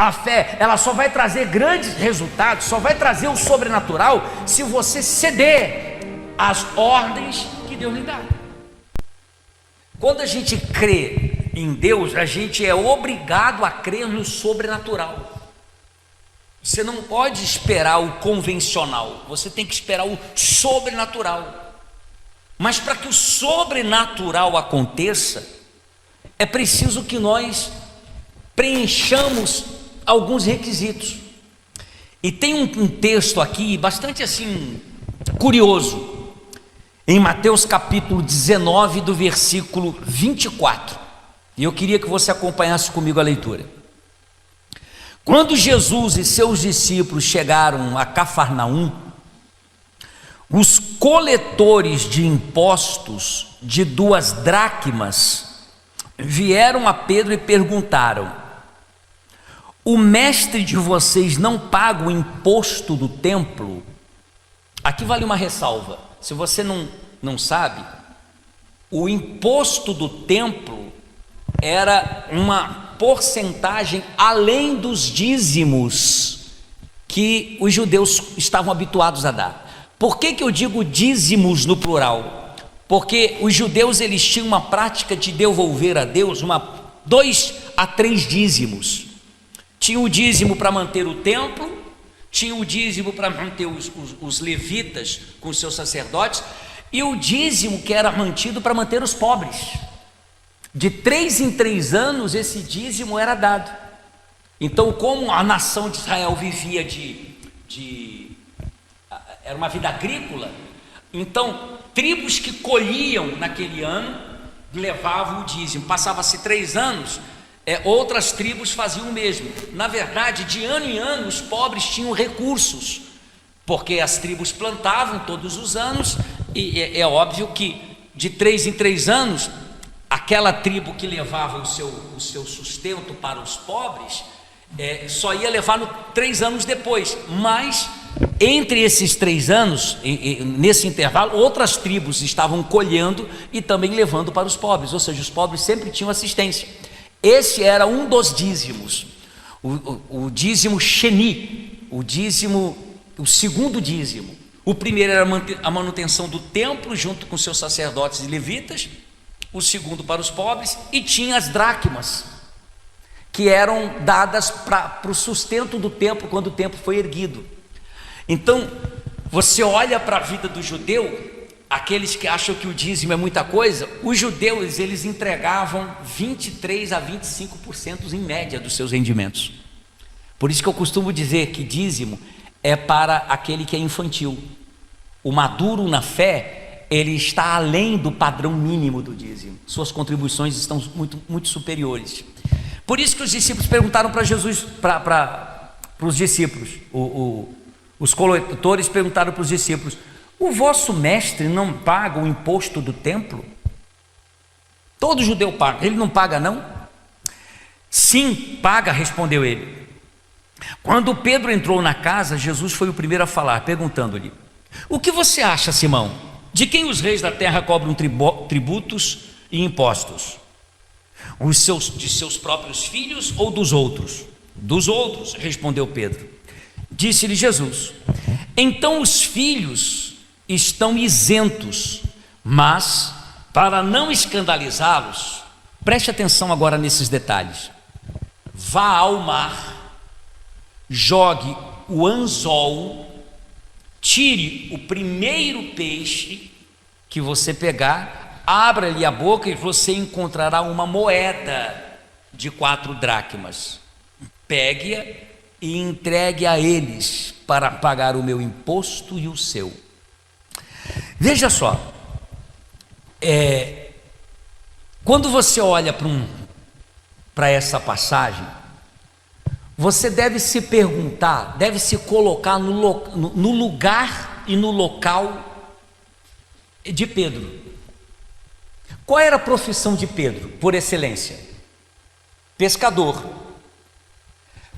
A fé, ela só vai trazer grandes resultados, só vai trazer o sobrenatural se você ceder às ordens que Deus lhe dá. Quando a gente crê em Deus, a gente é obrigado a crer no sobrenatural. Você não pode esperar o convencional, você tem que esperar o sobrenatural. Mas para que o sobrenatural aconteça, é preciso que nós preenchamos alguns requisitos. E tem um texto aqui bastante assim curioso, em Mateus capítulo 19, do versículo 24. E eu queria que você acompanhasse comigo a leitura. Quando Jesus e seus discípulos chegaram a Cafarnaum, os coletores de impostos de 2 dracmas vieram a Pedro e perguntaram: o mestre de vocês não paga o imposto do templo? Aqui vale uma ressalva. Se você não sabe, o imposto do templo era uma porcentagem além dos dízimos que os judeus estavam habituados a dar. Por que eu digo dízimos no plural? Porque os judeus eles tinham uma prática de devolver a Deus 2 a 3 dízimos. Tinha o dízimo para manter o templo, tinha o dízimo para manter os levitas com os seus sacerdotes, e o dízimo que era mantido para manter os pobres. De 3 em 3 anos esse dízimo era dado. Então, como a nação de Israel vivia era uma vida agrícola, então tribos que colhiam naquele ano levavam o dízimo. Passava-se 3 anos, outras tribos faziam o mesmo. Na verdade, de ano em ano os pobres tinham recursos, porque as tribos plantavam todos os anos, e é óbvio que de 3 em 3 anos aquela tribo que levava o seu sustento para os pobres só ia levar 3 anos depois. Mas entre esses 3 anos, nesse intervalo, outras tribos estavam colhendo e também levando para os pobres, ou seja, os pobres sempre tinham assistência. Esse era um dos dízimos, o dízimo Sheni, o segundo dízimo. O primeiro era a manutenção do templo junto com seus sacerdotes e levitas, o segundo para os pobres, e tinha as dracmas, que eram dadas para o sustento do templo quando o templo foi erguido. Então, você olha para a vida do judeu, aqueles que acham que o dízimo é muita coisa, os judeus eles entregavam 23 a 25% em média dos seus rendimentos. Por isso que eu costumo dizer que dízimo é para aquele que é infantil. O maduro na fé, ele está além do padrão mínimo do dízimo. Suas contribuições estão muito superiores. Por isso que os discípulos perguntaram para Jesus, para os discípulos, os coletores perguntaram para os discípulos: o vosso mestre não paga o imposto do templo? Todo judeu paga, ele não paga não? Sim, paga, respondeu ele. Quando Pedro entrou na casa, Jesus foi o primeiro a falar, perguntando-lhe: o que você acha, Simão? De quem os reis da terra cobram tributos e impostos? De seus próprios filhos ou dos outros? Dos outros, respondeu Pedro. Disse-lhe Jesus: então os filhos estão isentos, mas para não escandalizá-los, preste atenção agora nesses detalhes. Vá ao mar, jogue o anzol, tire o primeiro peixe que você pegar, abra-lhe a boca e você encontrará uma moeda de 4 dracmas. Pegue-a e entregue a eles para pagar o meu imposto e o seu. Veja só, quando você olha para essa passagem, você deve se perguntar, deve se colocar no lugar e no local de Pedro. Qual era a profissão de Pedro, por excelência? Pescador.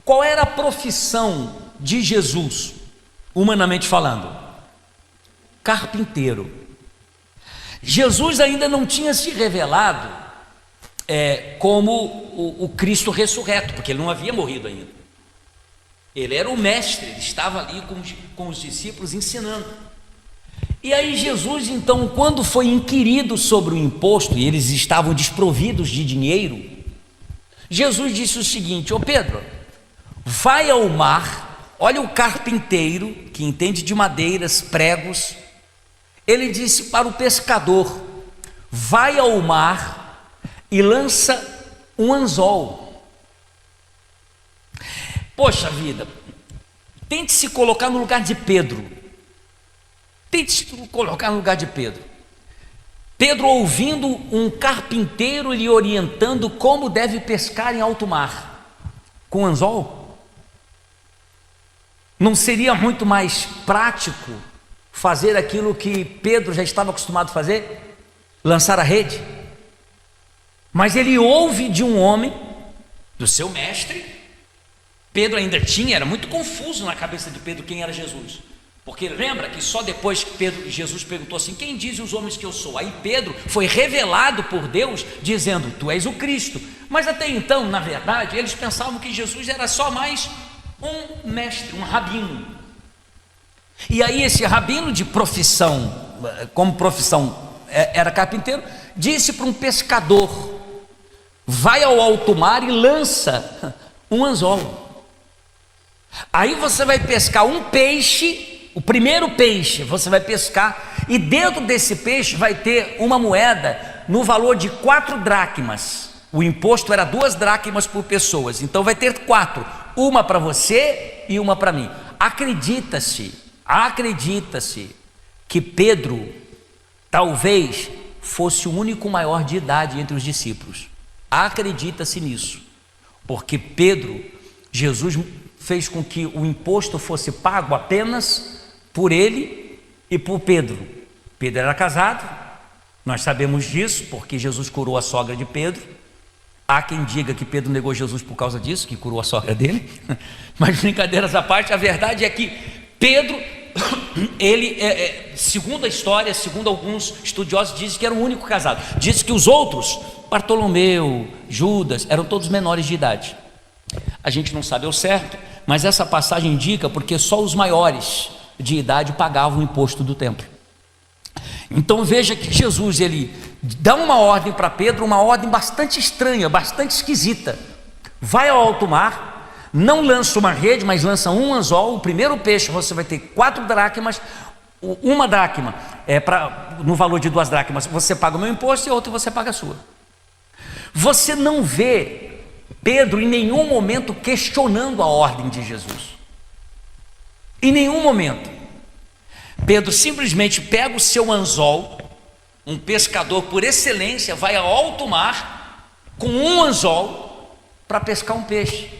Qual era a profissão de Jesus, humanamente falando? Carpinteiro. Jesus ainda não tinha se revelado como o Cristo ressurreto, porque ele não havia morrido ainda. Ele era o mestre, ele estava ali com os discípulos ensinando. E aí Jesus, então, quando foi inquirido sobre o imposto, e eles estavam desprovidos de dinheiro, Jesus disse o seguinte: ô Pedro, vai ao mar. Olha o carpinteiro, que entende de madeiras, pregos, ele disse para o pescador: vai ao mar e lança um anzol. Poxa vida, tente se colocar no lugar de Pedro. Tente se colocar no lugar de Pedro. Pedro ouvindo um carpinteiro lhe orientando como deve pescar em alto mar, com anzol. Não seria muito mais prático fazer aquilo que Pedro já estava acostumado a fazer? Lançar a rede? Mas ele ouve de um homem, do seu mestre. Pedro ainda era muito confuso na cabeça de Pedro quem era Jesus, porque lembra que só depois que Jesus perguntou assim: quem dizem os homens que eu sou? Aí Pedro foi revelado por Deus dizendo: tu és o Cristo. Mas até então, na verdade, eles pensavam que Jesus era só mais um mestre, um rabino. E aí esse rabino de profissão, como profissão era carpinteiro, disse para um pescador: vai ao alto mar e lança um anzol. Aí você vai pescar um peixe, o primeiro peixe você vai pescar, e dentro desse peixe vai ter uma moeda no valor de 4 dracmas. O imposto era 2 dracmas por pessoas, então vai ter 4, uma para você e uma para mim. Acredita-se que Pedro talvez fosse o único maior de idade entre os discípulos. Acredita-se nisso, porque Jesus fez com que o imposto fosse pago apenas por ele e por Pedro. Pedro era casado, nós sabemos disso, porque Jesus curou a sogra de Pedro. Há quem diga que Pedro negou Jesus por causa disso, que curou a sogra dele. Mas brincadeiras à parte, a verdade é que Pedro, ele, segundo a história, segundo alguns estudiosos, dizem que era o único casado. Diz que os outros, Bartolomeu, Judas, eram todos menores de idade. A gente não sabe ao certo, mas essa passagem indica porque só os maiores de idade pagavam o imposto do templo. Então veja que Jesus, ele dá uma ordem para Pedro, uma ordem bastante estranha, bastante esquisita: vai ao alto mar, não lança uma rede, mas lança um anzol. O primeiro peixe você vai ter 4 dracmas, uma dracma no valor de 2 dracmas você paga o meu imposto, e outra você paga a sua. Você não vê Pedro em nenhum momento questionando a ordem de Jesus. Em nenhum momento. Pedro simplesmente pega o seu anzol. Um pescador por excelência vai ao alto mar com um anzol para pescar um peixe.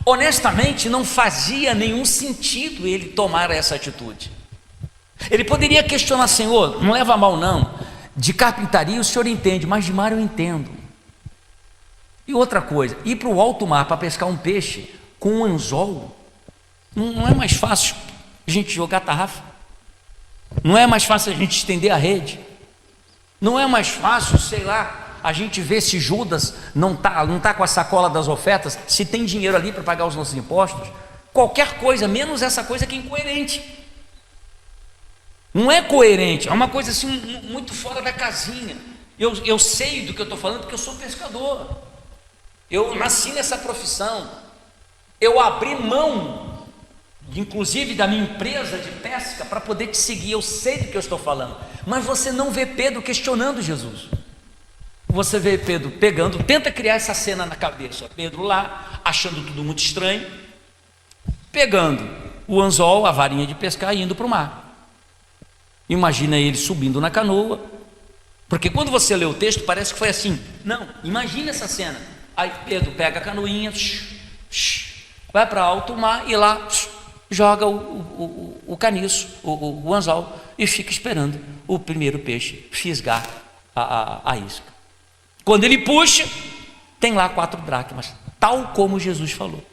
Honestamente, não fazia nenhum sentido ele tomar essa atitude. Ele poderia questionar: Senhor, não leva a mal não, de carpintaria o senhor entende, mas de mar eu entendo. E outra coisa, ir para o alto mar para pescar um peixe com um anzol, não é mais fácil a gente jogar tarrafa? Não é mais fácil a gente estender a rede? Não é mais fácil, sei lá, a gente ver se Judas não tá com a sacola das ofertas, se tem dinheiro ali para pagar os nossos impostos? Qualquer coisa, menos essa coisa que é incoerente. Não é coerente, é uma coisa assim muito fora da casinha. Eu sei do que eu estou falando porque eu sou pescador. Eu nasci nessa profissão, eu abri mão, inclusive da minha empresa de pesca, para poder te seguir. Eu sei do que eu estou falando, mas você não vê Pedro questionando Jesus. Você vê Pedro pegando, tenta criar essa cena na cabeça, Pedro lá, achando tudo muito estranho, pegando o anzol, a varinha de pescar, e indo para o mar. Imagina ele subindo na canoa, porque quando você lê o texto parece que foi assim. Não, imagina essa cena. Aí Pedro pega a canoinha, vai para alto mar e lá joga o caniço, o anzol, e fica esperando o primeiro peixe fisgar a isca. Quando ele puxa, tem lá 4 dracmas, tal como Jesus falou.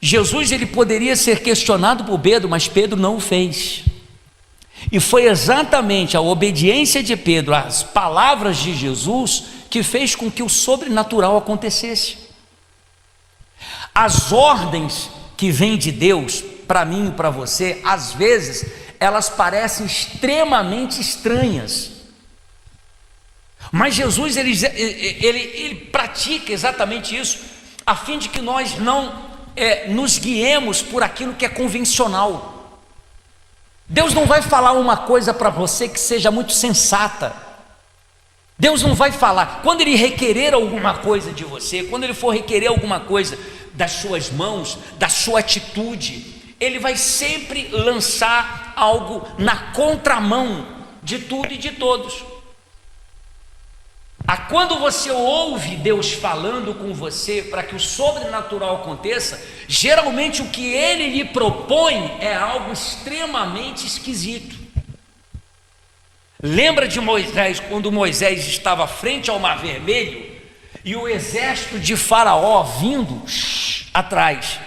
Jesus, ele poderia ser questionado por Pedro, mas Pedro não o fez. E foi exatamente a obediência de Pedro às palavras de Jesus que fez com que o sobrenatural acontecesse. As ordens que vêm de Deus para mim e para você, às vezes elas parecem extremamente estranhas, mas Jesus ele pratica exatamente isso, a fim de que nós não nos guiemos por aquilo que é convencional. Deus não vai falar uma coisa para você que seja muito sensata. Deus não vai falar, quando Ele requerer alguma coisa de você, quando Ele for requerer alguma coisa das suas mãos, da sua atitude, Ele vai sempre lançar algo na contramão de tudo e de todos. Quando você ouve Deus falando com você para que o sobrenatural aconteça, geralmente o que Ele lhe propõe é algo extremamente esquisito. Lembra de Moisés, quando Moisés estava frente ao Mar Vermelho e o exército de Faraó vindo atrás?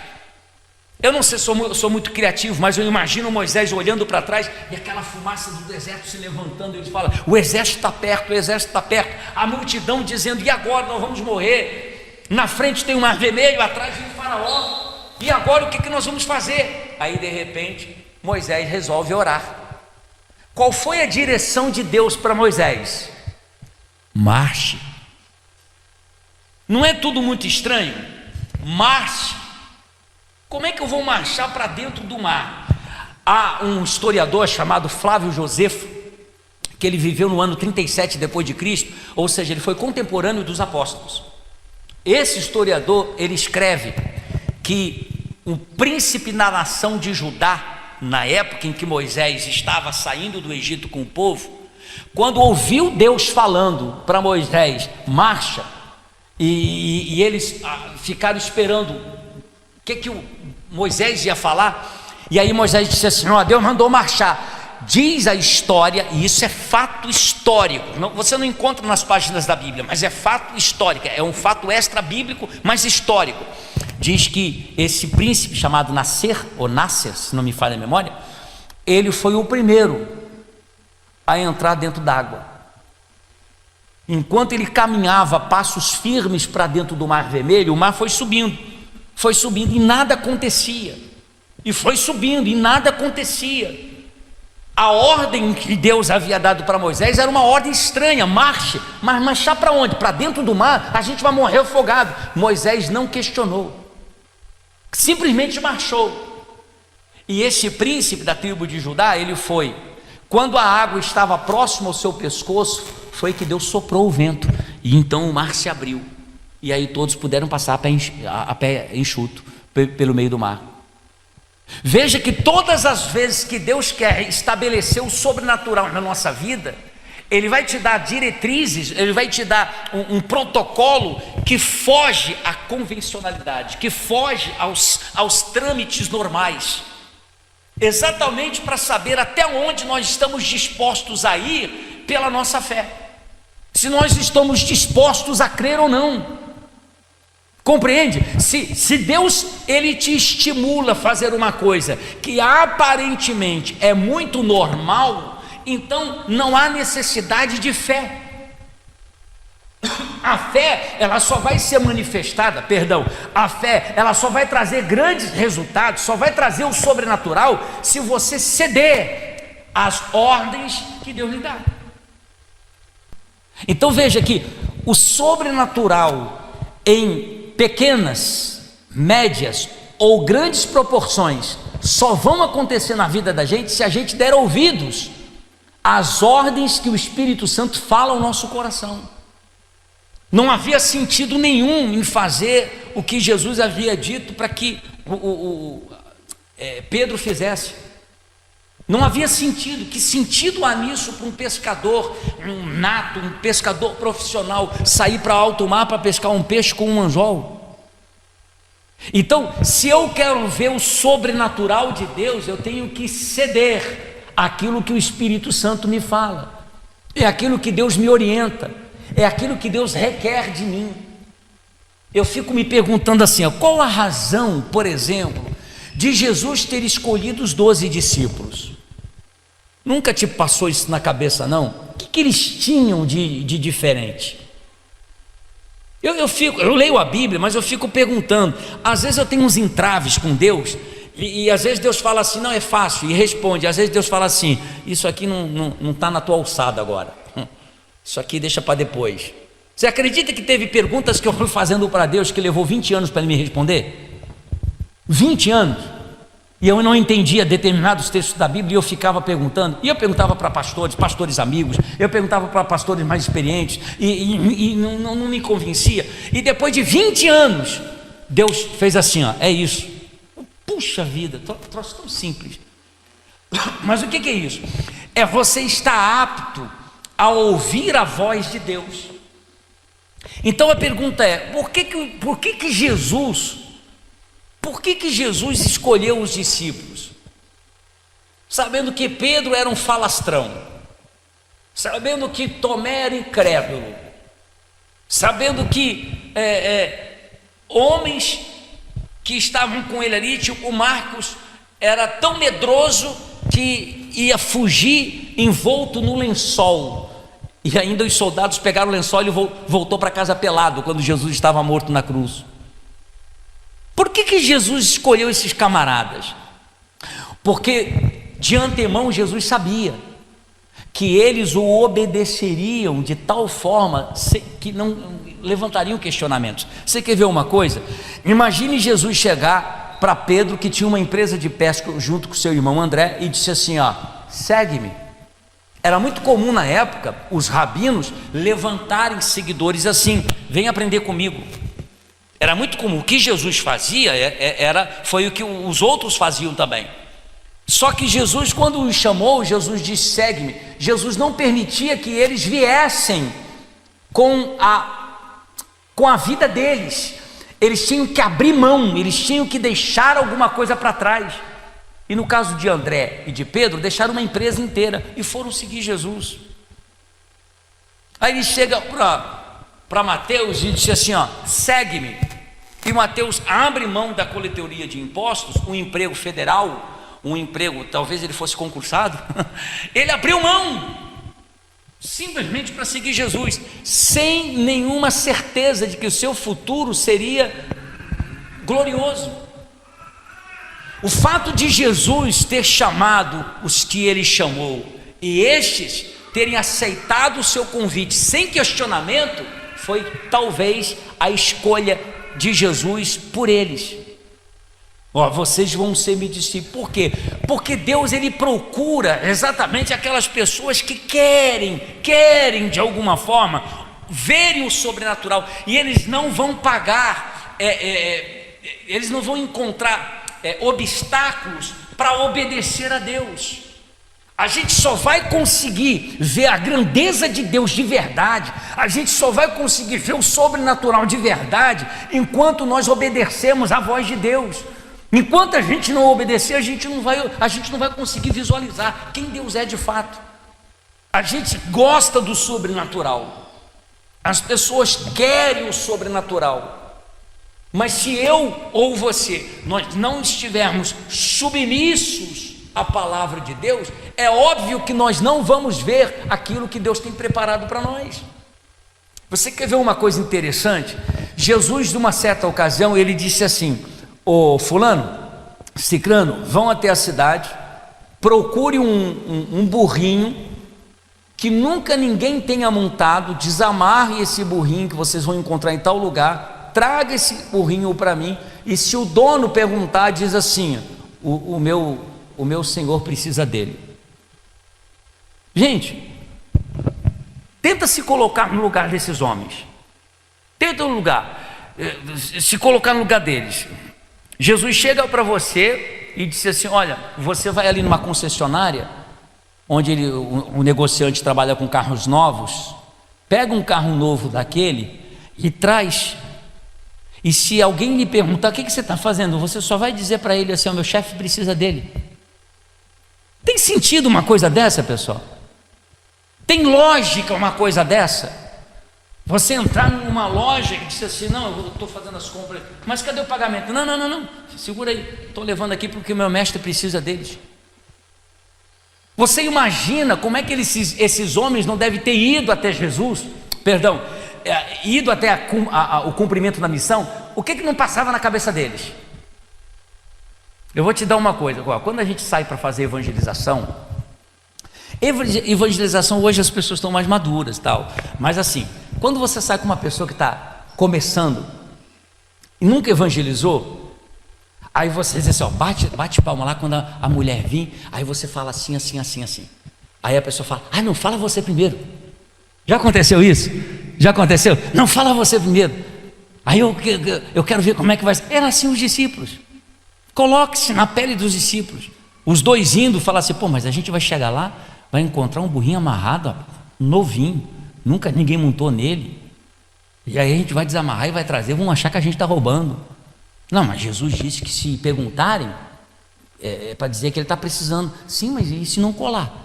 Eu não sei, sou muito criativo, mas eu imagino Moisés olhando para trás e aquela fumaça do deserto se levantando. Ele fala: o exército está perto, o exército está perto. A multidão dizendo: e agora nós vamos morrer? Na frente tem o Mar Vermelho, atrás vem o Faraó. E agora o que nós vamos fazer? Aí de repente Moisés resolve orar. Qual foi a direção de Deus para Moisés? Marche. Não é tudo muito estranho? Marche. Como é que eu vou marchar para dentro do mar? Há um historiador chamado Flávio Josefo, que ele viveu no ano 37 depois de Cristo, ou seja, ele foi contemporâneo dos apóstolos. Esse historiador, ele escreve que o príncipe da nação de Judá, na época em que Moisés estava saindo do Egito com o povo, quando ouviu Deus falando para Moisés: marcha, e eles ficaram esperando o que o Moisés ia falar, e aí Moisés disse assim: ó, Deus mandou marchar. Diz a história, e isso é fato histórico, você não encontra nas páginas da Bíblia, mas é fato histórico, é um fato extra bíblico, mas histórico. Diz que esse príncipe chamado Nasser, ou Nasser, se não me falha a memória, ele foi o primeiro a entrar dentro d'água. Enquanto ele caminhava passos firmes para dentro do Mar Vermelho, o mar foi subindo e nada acontecia, e foi subindo e nada acontecia. A ordem que Deus havia dado para Moisés era uma ordem estranha: marche. Mas marchar para onde? Para dentro do mar? A gente vai morrer afogado. Moisés não questionou, simplesmente marchou. E esse príncipe da tribo de Judá, ele foi, quando a água estava próxima ao seu pescoço, foi que Deus soprou o vento, e então o mar se abriu, e aí todos puderam passar a pé enxuto pelo meio do mar. Veja que todas as vezes que Deus quer estabelecer o sobrenatural na nossa vida, Ele vai te dar diretrizes, Ele vai te dar um protocolo que foge à convencionalidade, que foge aos trâmites normais, exatamente para saber até onde nós estamos dispostos a ir pela nossa fé, se nós estamos dispostos a crer ou não. Compreende? Se Deus ele te estimula a fazer uma coisa que aparentemente é muito normal, então não há necessidade de fé. A fé, ela só vai ser manifestada, a fé, ela só vai trazer grandes resultados, só vai trazer o sobrenatural se você ceder às ordens que Deus lhe dá. Então veja que o sobrenatural em pequenas, médias ou grandes proporções só vão acontecer na vida da gente se a gente der ouvidos às ordens que o Espírito Santo fala ao nosso coração. Não havia sentido nenhum em fazer o que Jesus havia dito para que Pedro fizesse. Não havia sentido. Que sentido há nisso para um pescador, um pescador profissional, sair para alto mar para pescar um peixe com um anzol? Então, se eu quero ver o sobrenatural de Deus, eu tenho que ceder àquilo que o Espírito Santo me fala, é aquilo que Deus me orienta, é aquilo que Deus requer de mim. Eu fico me perguntando assim, qual a razão, por exemplo, de Jesus ter escolhido os 12 discípulos? Nunca te passou isso na cabeça, não? O que eles tinham de diferente? Eu leio a Bíblia, mas eu fico perguntando. Às vezes eu tenho uns entraves com Deus, e às vezes Deus fala assim, não, é fácil, e responde. Às vezes Deus fala assim, isso aqui não está na tua alçada agora, isso aqui deixa para depois. Você acredita que teve perguntas que eu fui fazendo para Deus que levou 20 anos para Ele me responder? 20 anos. E eu não entendia determinados textos da Bíblia e eu ficava perguntando. E eu perguntava para pastores amigos, eu perguntava para pastores mais experientes e não me convencia. E depois de 20 anos, Deus fez assim, ó, é isso. Puxa vida, troço tão simples. Mas o que é isso? É você estar apto a ouvir a voz de Deus. Então a pergunta é, por que Jesus escolheu os discípulos? Sabendo que Pedro era um falastrão, sabendo que Tomé era incrédulo, sabendo que homens que estavam com ele ali, tipo Marcos, era tão medroso que ia fugir envolto no lençol. E ainda os soldados pegaram o lençol e ele voltou para casa pelado quando Jesus estava morto na cruz. Por que Jesus escolheu esses camaradas? Porque de antemão Jesus sabia que eles o obedeceriam de tal forma que não levantariam questionamentos. Você quer ver uma coisa? Imagine Jesus chegar para Pedro, que tinha uma empresa de pesca junto com seu irmão André, e disse assim, ó, segue-me. Era muito comum na época os rabinos levantarem seguidores assim, vem aprender comigo. Era muito comum. O que Jesus fazia foi o que os outros faziam também. Só que Jesus, quando os chamou, Jesus disse, segue-me. Jesus não permitia que eles viessem com a vida deles. Eles tinham que abrir mão, eles tinham que deixar alguma coisa para trás. E no caso de André e de Pedro, deixaram uma empresa inteira e foram seguir Jesus. Aí ele chega para Mateus e diz assim, ó, segue-me. E Mateus abre mão da coletoria de impostos, um emprego federal, um emprego, talvez ele fosse concursado, ele abriu mão, simplesmente para seguir Jesus, sem nenhuma certeza de que o seu futuro seria glorioso. O fato de Jesus ter chamado os que ele chamou, e estes terem aceitado o seu convite sem questionamento, foi talvez a escolha de Jesus por eles. Vocês vão ser meus discípulos. Por quê? Porque Deus, ele procura exatamente aquelas pessoas que querem de alguma forma verem o sobrenatural, e eles não vão pagar, eles não vão encontrar obstáculos para obedecer a Deus. A gente só vai conseguir ver a grandeza de Deus de verdade, a gente só vai conseguir ver o sobrenatural de verdade enquanto nós obedecemos a voz de Deus. Enquanto a gente não obedecer, a gente não vai conseguir visualizar quem Deus é de fato. A gente gosta do sobrenatural, as pessoas querem o sobrenatural, mas se eu ou você, nós não estivermos submissos à palavra de Deus, é óbvio que nós não vamos ver aquilo que Deus tem preparado para nós. Você quer ver uma coisa interessante? Jesus, numa certa ocasião, ele disse assim, ô fulano, cicrano, vão até a cidade, procure um burrinho que nunca ninguém tenha montado, desamarre esse burrinho que vocês vão encontrar em tal lugar, traga esse burrinho para mim, e se o dono perguntar, diz assim, o meu senhor precisa dele. Gente, tenta se colocar no lugar desses homens, tenta se colocar no lugar deles. Jesus chega para você e diz assim, olha, você vai ali numa concessionária, onde o negociante trabalha com carros novos, pega um carro novo daquele e traz, e se alguém lhe perguntar, o que você está fazendo? Você só vai dizer para ele assim, o meu chefe precisa dele. Tem sentido uma coisa dessa, pessoal? Tem lógica uma coisa dessa? Você entrar numa loja e dizer assim, não, eu estou fazendo as compras, mas cadê o pagamento? Não, segura aí, estou levando aqui porque o meu mestre precisa deles. Você imagina como é que esses homens não devem ter ido até Jesus? Perdão, ido até o cumprimento da missão, o que não passava na cabeça deles? Eu vou te dar uma coisa, quando a gente sai para fazer evangelização hoje as pessoas estão mais maduras e tal, mas assim, quando você sai com uma pessoa que está começando e nunca evangelizou, aí você diz assim, ó, bate palma lá quando a mulher vir, aí você fala assim, assim, assim, assim. Aí a pessoa fala, não, fala você primeiro. Já aconteceu isso? Já aconteceu? Não, fala você primeiro. Aí eu quero ver como é que vai ser. Era assim os discípulos. Coloque-se na pele dos discípulos. Os dois indo, falar assim, mas a gente vai chegar lá, vai encontrar um burrinho amarrado, novinho, nunca ninguém montou nele. E aí a gente vai desamarrar e vai trazer, vão achar que a gente está roubando. Não, mas Jesus disse que se perguntarem, é para dizer que ele está precisando. Sim, mas e se não colar?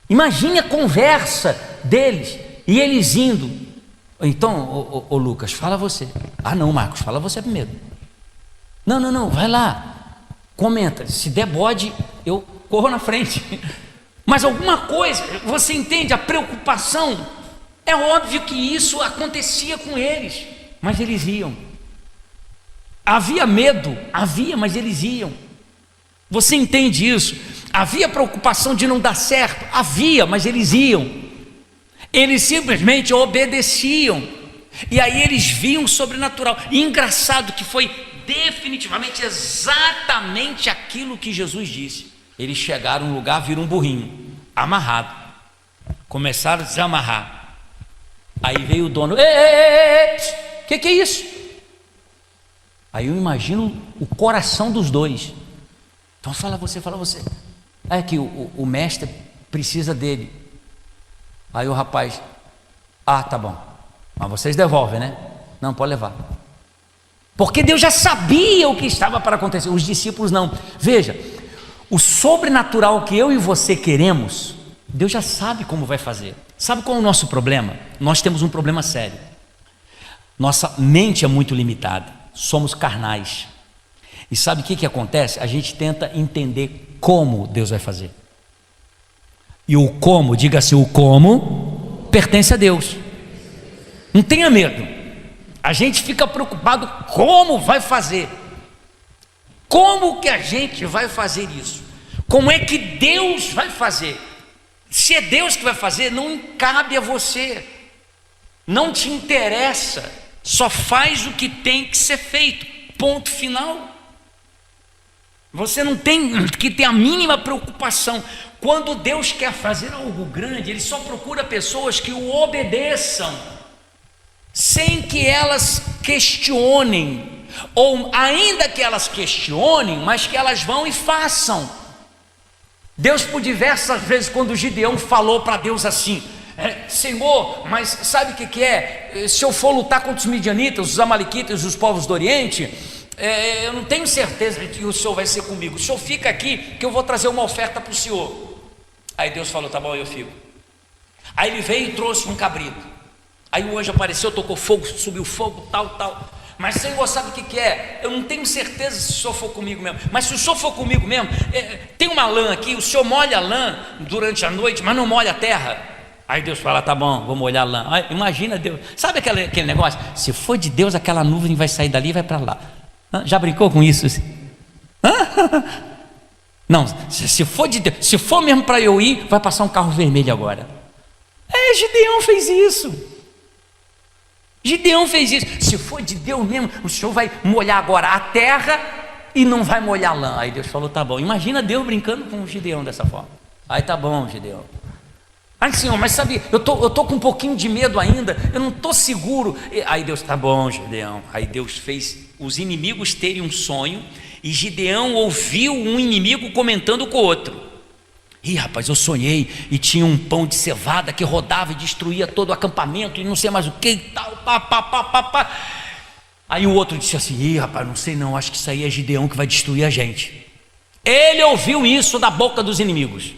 Imagine a conversa deles, e eles indo. Então, ô Lucas, fala você. Não, Marcos, fala você primeiro. Não, vai lá, comenta, se der bode, eu corro na frente. Mas alguma coisa, você entende a preocupação? É óbvio que isso acontecia com eles, mas eles iam. Havia medo, mas eles iam. Você entende isso? Havia preocupação de não dar certo, mas eles iam. Eles simplesmente obedeciam, e aí eles viam o sobrenatural. E engraçado que foi definitivamente exatamente aquilo que Jesus disse. Eles chegaram num lugar, viram um burrinho amarrado, começaram a desamarrar. Aí veio o dono, que é isso? Aí eu imagino o coração dos dois. Então fala você. É que o mestre precisa dele. Aí o rapaz, tá bom, mas vocês devolvem, né? Não, pode levar. Porque Deus já sabia o que estava para acontecer, os discípulos não. Veja, o sobrenatural que eu e você queremos, Deus já sabe como vai fazer. Sabe qual é o nosso problema? Nós temos um problema sério. Nossa mente é muito limitada, somos carnais. E sabe o que acontece? A gente tenta entender como Deus vai fazer. E o como, diga-se, o como pertence a Deus. Não tenha medo. A gente fica preocupado como vai fazer. Como que a gente vai fazer isso? Como é que Deus vai fazer? Se é Deus que vai fazer, não cabe a você. Não te interessa. Só faz o que tem que ser feito. Ponto final. Você não tem que ter a mínima preocupação. Quando Deus quer fazer algo grande, Ele só procura pessoas que o obedeçam, sem que elas questionem, ou ainda que elas questionem, mas que elas vão e façam. Deus, por diversas vezes, quando Gideão falou para Deus assim, Senhor, mas sabe o que é? Se eu for lutar contra os midianitas, os amalequitas, os povos do Oriente, eu não tenho certeza de que o Senhor vai ser comigo. O Senhor fica aqui, que eu vou trazer uma oferta para o Senhor. Aí Deus falou, tá bom, eu fico. Aí ele veio e trouxe um cabrito. Aí o anjo apareceu, tocou fogo, subiu fogo, tal. Mas Senhor, sabe o que é? Eu não tenho certeza se o Senhor for comigo mesmo. Mas se o Senhor for comigo mesmo, tem uma lã aqui, o Senhor molha a lã durante a noite, mas não molha a terra. Aí Deus fala, tá bom, vou molhar a lã. Aí, imagina Deus, sabe aquele negócio? Se for de Deus, aquela nuvem vai sair dali e vai para lá. Já brincou com isso? Não, se for de Deus, se for mesmo para eu ir, vai passar um carro vermelho agora. Gideão fez isso. Gideão fez isso. Se for de Deus mesmo, o Senhor vai molhar agora a terra e não vai molhar a lã. Aí Deus falou, tá bom. Imagina Deus brincando com o Gideão dessa forma. Aí tá bom, Gideão. Aí Senhor, mas sabe, eu tô com um pouquinho de medo ainda, eu não estou seguro. Aí Deus, tá bom, Gideão. Aí Deus fez os inimigos terem um sonho, e Gideão ouviu um inimigo comentando com o outro. Rapaz, eu sonhei e tinha um pão de cevada que rodava e destruía todo o acampamento e não sei mais o que e tal, pá. Aí o outro disse assim, rapaz, não sei não, acho que isso aí é Gideão que vai destruir a gente. Ele ouviu isso da boca dos inimigos.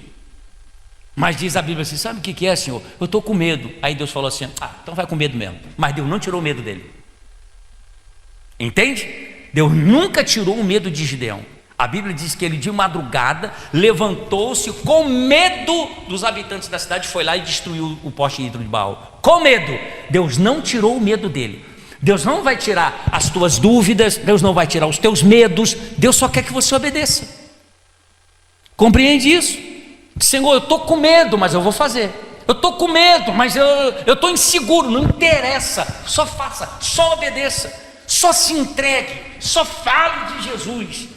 Mas diz a Bíblia assim, sabe o que é, Senhor? Eu estou com medo. Aí Deus falou assim, então vai com medo mesmo. Mas Deus não tirou o medo dele. Entende? Deus nunca tirou o medo de Gideão. A Bíblia diz que ele de madrugada levantou-se com medo dos habitantes da cidade, foi lá e destruiu o poste hídrico de Baal. Com medo. Deus não tirou o medo dele. Deus não vai tirar as tuas dúvidas, Deus não vai tirar os teus medos, Deus só quer que você obedeça. Compreende isso? Senhor, eu estou com medo, mas eu vou fazer. Eu estou com medo, mas eu estou inseguro. Não interessa, só faça, só obedeça, só se entregue, só fale de Jesus,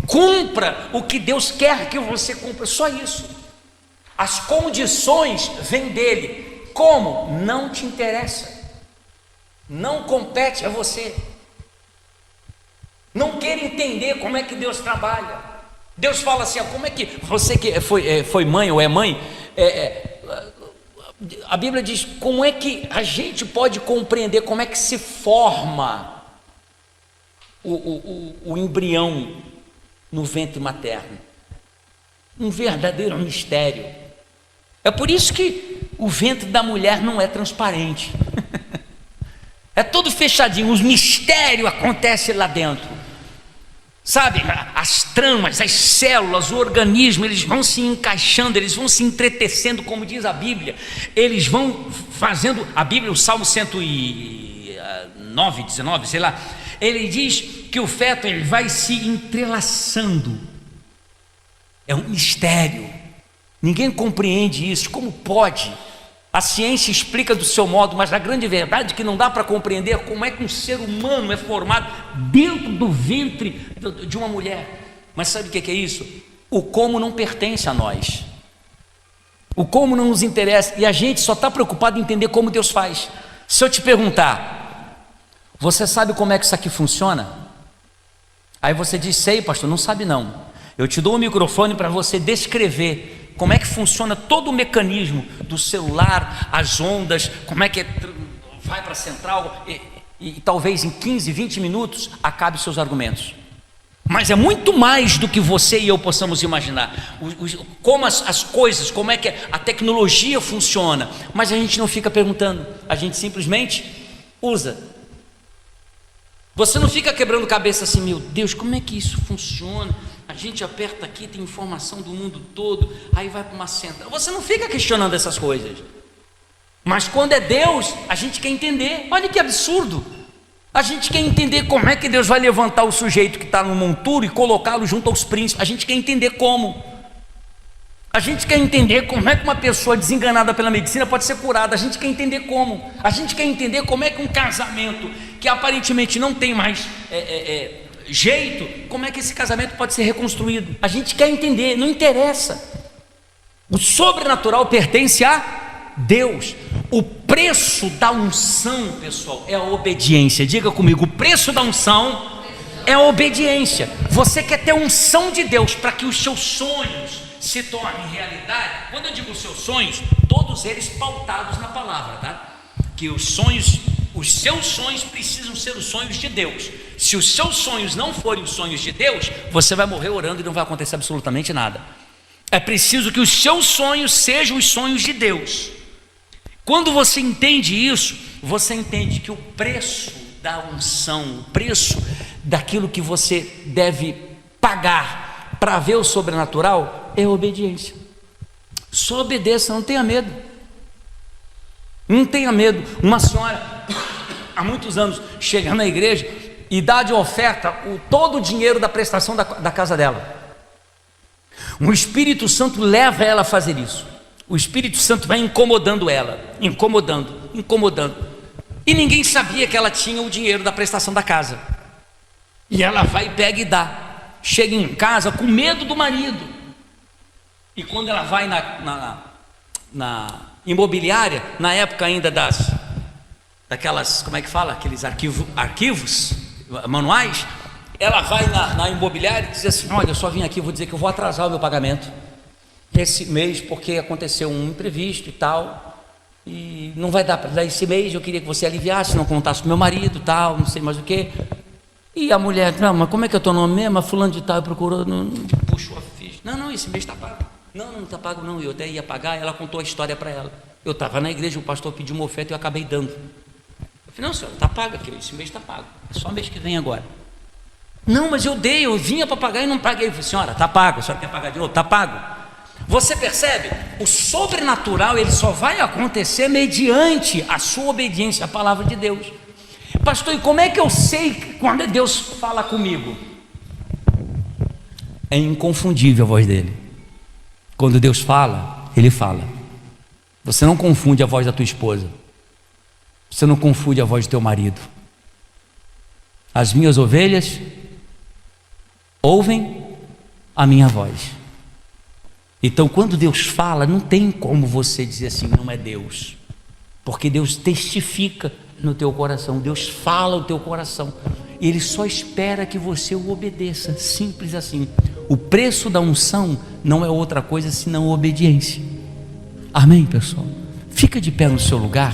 cumpra o que Deus quer que você cumpra, só isso. As condições vêm dele. Como? Não te interessa, não compete a você. Não quer entender como é que Deus trabalha. Deus fala assim, como é que você que foi mãe ou é mãe, a Bíblia diz como é que a gente pode compreender como é que se forma o embrião no ventre materno. Um verdadeiro mistério. É por isso que o ventre da mulher não é transparente. É todo fechadinho, os mistérios acontecem lá dentro. Sabe, as tramas, as células, o organismo, eles vão se encaixando, eles vão se entretecendo, como diz a Bíblia. Eles vão fazendo, a Bíblia, o Salmo 109, 19, sei lá, ele diz que o feto ele vai se entrelaçando. É um mistério. Ninguém compreende isso. Como pode? A ciência explica do seu modo, mas a grande verdade é que não dá para compreender como é que um ser humano é formado dentro do ventre de uma mulher. Mas sabe o que é isso? O como não pertence a nós. O como não nos interessa. E a gente só está preocupado em entender como Deus faz. Se eu te perguntar, você sabe como é que isso aqui funciona? Aí você diz, sei, pastor, não sabe não. Eu te dou o microfone para você descrever como é que funciona todo o mecanismo do celular, as ondas, como é que vai para a central, e talvez em 15, 20 minutos acabe seus argumentos. Mas é muito mais do que você e eu possamos imaginar. Como as coisas, como é que a tecnologia funciona. Mas a gente não fica perguntando, a gente simplesmente usa. Você não fica quebrando cabeça assim, meu Deus, como é que isso funciona? A gente aperta aqui, tem informação do mundo todo, aí vai para uma central. Você não fica questionando essas coisas. Mas quando é Deus, a gente quer entender. Olha que absurdo. A gente quer entender como é que Deus vai levantar o sujeito que está no monturo e colocá-lo junto aos príncipes. A gente quer entender como. A gente quer entender como é que uma pessoa desenganada pela medicina pode ser curada. A gente quer entender como. A gente quer entender como é que um casamento que aparentemente não tem mais jeito, como é que esse casamento pode ser reconstruído. A gente quer entender, não interessa. O sobrenatural pertence a Deus. O preço da unção, pessoal, é a obediência. Diga comigo, o preço da unção é a obediência. Você quer ter unção de Deus para que os seus sonhos se tornem realidade. Quando eu digo os seus sonhos, todos eles pautados na palavra, tá? Que os seus sonhos precisam ser os sonhos de Deus. Se os seus sonhos não forem os sonhos de Deus, você vai morrer orando e não vai acontecer absolutamente nada. É preciso que os seus sonhos sejam os sonhos de Deus. Quando você entende isso, você entende que o preço da unção, o preço daquilo que você deve pagar para ver o sobrenatural é a obediência. Só obedeça, não tenha medo. Não tenha medo. Uma senhora, há muitos anos, chega na igreja e dá de oferta todo o dinheiro da prestação da casa dela. O Espírito Santo leva ela a fazer isso. O Espírito Santo vai incomodando ela, incomodando. E ninguém sabia que ela tinha o dinheiro da prestação da casa. E ela vai, pega e dá. Chega em casa com medo do marido. E quando ela vai na imobiliária, na época ainda daquelas, como é que fala? Aqueles arquivos manuais, ela vai na imobiliária e diz assim, olha, eu só vim aqui, vou dizer que eu vou atrasar o meu pagamento esse mês, porque aconteceu um imprevisto e tal, e não vai dar para dar esse mês, eu queria que você aliviasse, não contasse com meu marido tal, não sei mais o que. E a mulher, não, mas como é que eu estou no nome mesmo? Fulano de tal procurou, puxou a ficha, não, esse mês está pago. Não está pago não, eu até ia pagar. Ela contou a história para ela. Eu estava na igreja, o pastor pediu uma oferta e eu acabei dando. Eu falei, não senhora, está pago aqui, esse mês está pago, é só mês que vem agora. Não, mas eu vinha para pagar e não paguei. Eu falei, senhora, está pago, a senhora quer pagar de novo? Está pago. Você percebe? O sobrenatural ele só vai acontecer mediante a sua obediência à palavra de Deus. Pastor, e como é que eu sei quando Deus fala comigo? É inconfundível a voz dele. Quando Deus fala, ele fala. Você não confunde a voz da tua esposa. Você não confunde a voz do teu marido. As minhas ovelhas ouvem a minha voz. Então, quando Deus fala, não tem como você dizer assim, não é Deus, porque Deus testifica no teu coração, Deus fala no teu coração, e Ele só espera que você o obedeça, simples assim. O preço da unção não é outra coisa senão obediência. Amém, pessoal? Fica de pé no seu lugar.